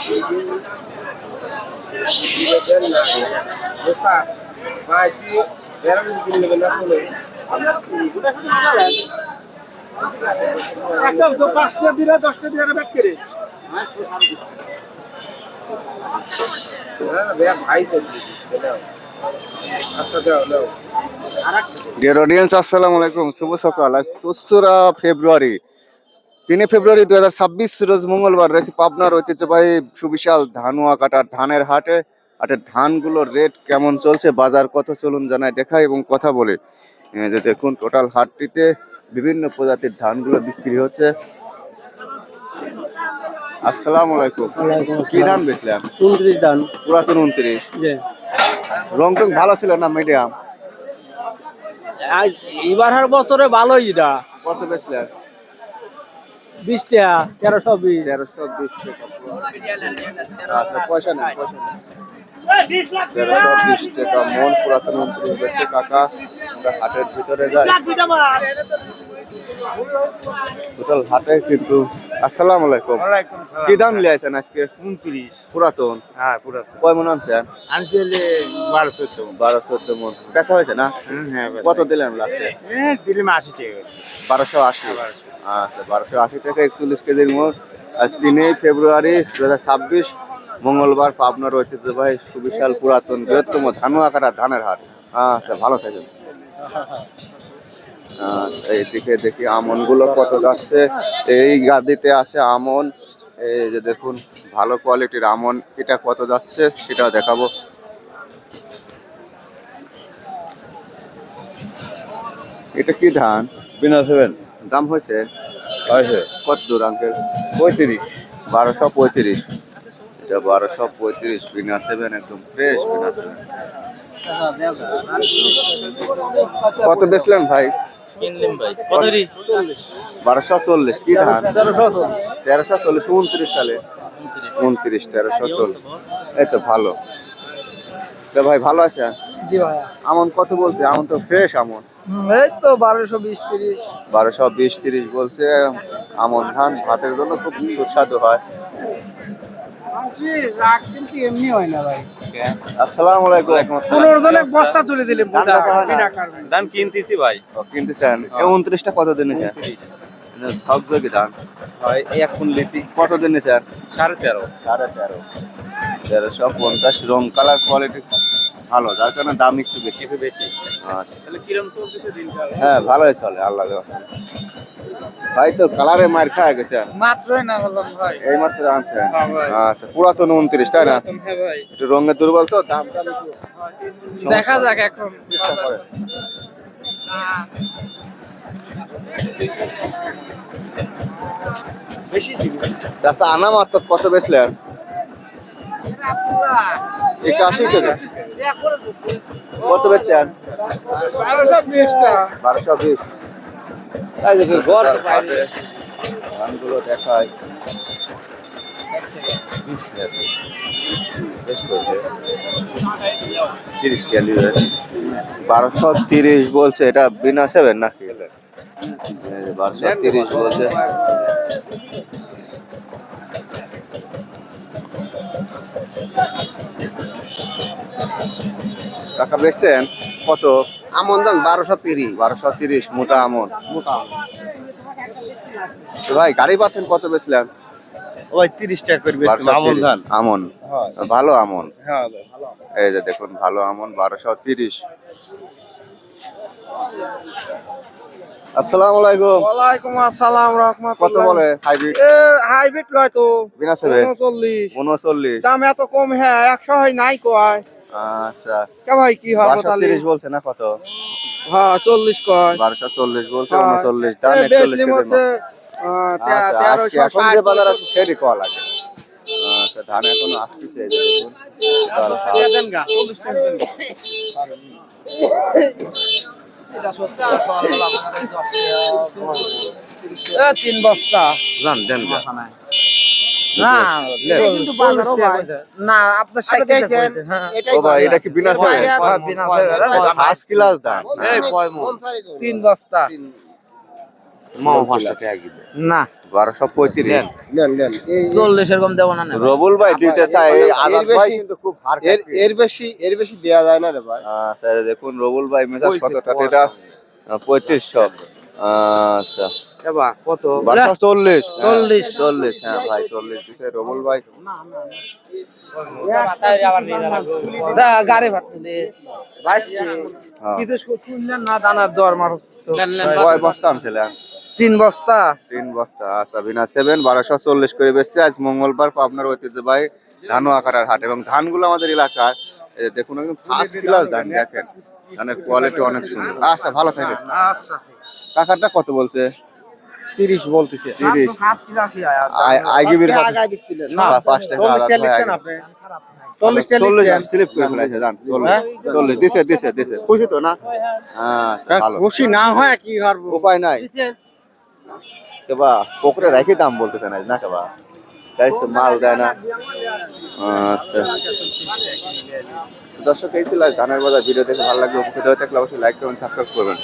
Dear audience, আসসালামু আলাইকুম। শুভ সকাল। আজ ২রা ফেব্রুয়ারি ৩ ফেব্রুয়ারি ২০২৬ রোজ মঙ্গলবার। রয়েছে পাবনার ঐতিহ্যবাহী সুবিশাল ধানুয়া কাটার ধানের হাটে। হাটের ধানগুলোর রেট কেমন চলছে, বাজার কত, চলুন জানাই দেখাই এবং কথা বলে। যে দেখুন, টোটাল হাটটিতে বিভিন্ন প্রজাতির ধানগুলো বিক্রি হচ্ছে। আসসালামু আলাইকুম। কি ধান বেচলেন? 29 ধান। পুরাতন 29। রং টং ভালো ছিল না মিডিয়াম? এবার বছরে ভালোই এটা। কত বেচলেন? 20 টাকা, 1320। 1320 টাকা। আচ্ছা, পয়সা নেই, পয়সা নেই। 1320 টাকা মন পুরাতন 29 বেচছে কাকা। আমরা হাটের ভিতরে যাই। টোটাল হাটে কিন্তু। আসসালামু আলাইকুম। কি দাম লিয়েছেন আজকে? 29। পুরাতন? হ্যাঁ, পুরাতন। কয় মন আনছেন? আনছিলে 12-14। 12-14 মন। বেচা হয়েছে না? হ্যাঁ। কত দিলেন লাস্টে? দিলাম 80 টাকা। 1280। আচ্ছা, 1280 টাকা 41 কেজির মোট। আজ 3 ফেব্রুয়ারি 2026 মঙ্গলবার, পাবনার ঐতিহ্যবাহী সুবিশাল পুরাতন বৃহত্তম ধানুয়া কাটা ধানের হাট। আচ্ছা, ভালো থাকেন। এইদিকে দেখি আমন গুলো কত যাচ্ছে। এই গাদিতে আছে আমন। এই যে দেখুন, ভালো কোয়ালিটির আমন। এটা কত যাচ্ছে সেটাও দেখাবো। এটা কি ধান? বিনা 7। দাম হয়েছে? কত দূর আঙ্কেল? 35। 1235। এটা 1235 বিনা 7, একদম ফ্রেশ বিনা 7। কত বেচলেন ভাই? কিনলাম ভাই। কত রে? 1240। কি ধান? 1340। 29 সালে 29, 1340। এই তো ভালো। তো ভাই ভালো আছেন? জি ভাই। আমন কত বলছে? আমন তো ফ্রেশ আমন। এই তো 1220-30। 1220-30 বলছে। আমন ধান ভাতের জন্য খুব সুস্বাদু হয়। কিন্তু এমনি হয় না ভাই। আসসালামু আলাইকুম। 15 জনের বস্তা তুলে দিলে ধান বেচা হয় না? ধান কিনতেছি ভাই। ও, কিনতেছেন? 29টা কত দিন নিছেন? ঝকঝকে ধান হয় এখন লিচি কত দিন নিছেন? 13.5। 13.5। 1350। রং কালার কোয়ালিটি ভালো, যার কারণে দাম একটু বেশি। বেশি। আচ্ছা, তাহলে কিরম চলতেছে দিনকাল? হ্যাঁ ভালোই চলে, আল্লাহ দেওয়া। ভাই তো কালারে মার খায় গেছেন? মাত্রই না বললাম ভাই। এই মাত্র আনছেন? হ্যাঁ ভাই। আচ্ছা, পুরাতন 29, তাই না? হ্যাঁ ভাই। একটু রঙের দুর্বল তো, দামটা একটু দেখা যাক এখন। চেষ্টা করেন। আচ্ছা, আনা মাত্র কত বেচলেন? 81 টাকা। কত বেচছেন? 1220। এই দেখুন গড় বাইরে ধানগুলো দেখায়। 1230 বলছে। এটা বিনা 7 নাকি? 1230 বলছে। টাকা বেচছেন কত? আমন দাম 1230। 1230 মোটা আমন। তো ভাই গাড়ি পাচ্ছেন কত বেচলেন? ওই 30 টাকা করে বেচলাম আমন ধান। আমন ভালো আমন। হ্যাঁ ভালো। এই যে দেখুন, ভালো আমন 1230। আসসালামু আলাইকুম। ওয়ালাইকুম আসসালাম কত রাহমাতুল্লাহ। বলে হাইব্রিড? হাইব্রিড লয় তো বিনা 7। 39। 39। দাম এত কম? হ্যাঁ 100 হয় নাই কয়। আচ্ছা, কে ভাই কি হবে তাহলে? 1230 বলছে না কত? হ্যাঁ 40 কয়। 1240 বলছে। হ্যাঁ। 39 দাম 41 বেশলিম কেজি। হচ্ছে আচ্ছা, আজকে এখন যে বাজার আছে সেটি কল আছে। আচ্ছা, ধান এখনো আসতেছে। এই যে দেখুন, টোটাল হাট। তিন বস্তা জান দেন গা। না কিন্তু বাজারও ভাই না আপনার সাথে দিয়েছেন। ও ভাই, এটা কি বিনা সেবে? বিনা ফার্স্ট ক্লাস ধান। তিন বস্তা মাও 5 টাকা গিয়ে। না 1235। নেন নেন 40 এরকম দেবো না না। রবুল ভাই দিতে চায়, এই আজাদ ভাই বেশি- কিন্তু খুব হার এর বেশি দেয়া যায় না রে ভাই। আচ্ছা দেখুন রবুল ভাই মেজাজ কতটা তেজাজ। 3500। আচ্ছা এবা কত? 1240। 40 40 হ্যাঁ ভাই 40 দিছে রবুল ভাই। দা গাড়ি ভাত তুলে ভাইস হ্যাঁ। কিছু শুনলেন না দানার দর মার কয় বস্তা আনছিলেন? 3 বস্তা 3 বস্তা। আচ্ছা বিনা 7 1240 করে বেচছে আজ মঙ্গলবার পাবনার ঐতিহ্যবাহী ধানুয়া কাটার হাট। এবং ধানগুলো আমাদের এলাকার এই যে দেখুন একদম ফার্স্ট ক্লাস ধান, দেখেন ধানের কোয়ালিটি অনেক সুন্দর। আচ্ছা ভালো থাকেন। আচ্ছা কাকারটা কত বলছে? 30 বলতেছে। 30। হাত কিরাসি আয়া আইগিবির আগায় দিচ্ছিলেন না, 5 টাকা 40 আলাদা টা লিখছেন হয়। আপনি 40 টা 40 লিখছেন। স্লিপ করে ফেলাইছে জান। 40 দিছে খুশি তো না? আচ্ছা ভালো, খুশি না হয় কি করব? উপায় নাই তো বা পকরে রাখি দাম বলতেছে না না কেবা গাড়ি মাল দেয় না। আচ্ছা দর্শক এই ছিল আজ ধানের বাজার ভিডিও দেখে ভালো লাগলো, উপকৃত হয়ে থাকলে অবশ্যই লাইক কমেন্ট সাবস্ক্রাইব করবেন।